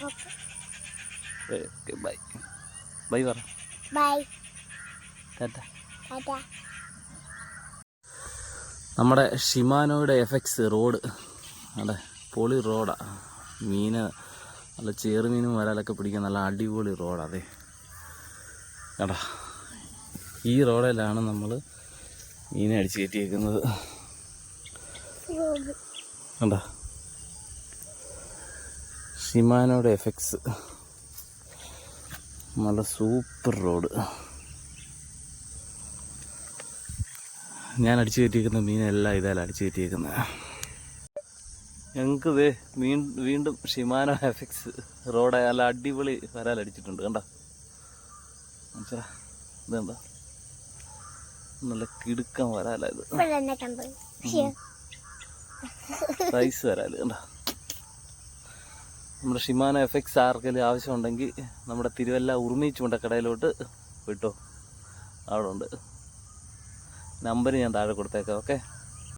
Okay bye bye പറ. By. Tata. Tata. നമ്മുടെ ഷിമാനോയുടെ എഫക്സ് road അതെ പൊളി റോഡാണ്. മീൻ നല്ല ചേറുമീനും വരാലൊക്കെ പിടിക്കാൻ നല്ല അടിപൊളി റോഡാണ്. അതെ കേട്ടാ, ഈ റോഡിലാണ് നമ്മൾ മീനെ അടിച്ച് കയറ്റിയേക്കുന്നത്. കണ്ടാ ഷിമാനോയുടെ എഫക്സ് നല്ല സൂപ്പർ റോഡ്. ഞാൻ അടിച്ചു കയറ്റിയേക്കുന്ന മീനെല്ലാം ഇതെല്ലാം അടിച്ചു കയറ്റിയേക്കുന്നത്. ഞങ്ങൾക്ക് വീണ്ടും ഷിമാനോ എഫക്സ് റോഡ് നല്ല അടിപൊളി വരാലടിച്ചിട്ടുണ്ട്. കണ്ട മനസ്സിലാ, ഇതെന്താ നല്ല കിടുക്കം വരാല. ഇത് സൈസ് വരാല് കണ്ട. നമ്മുടെ ഷിമാനോ എഫക്സ് ആർക്കെങ്കിലും ആവശ്യമുണ്ടെങ്കിൽ നമ്മുടെ തിരുവല്ല ഉറുമി ചൂണ്ടക്കടയിലോട്ട് വിട്ടോ, അവിടെ ഉണ്ട്. നമ്പർ ഞാൻ താഴെ കൊടുത്തേക്കാം. ഓക്കെ.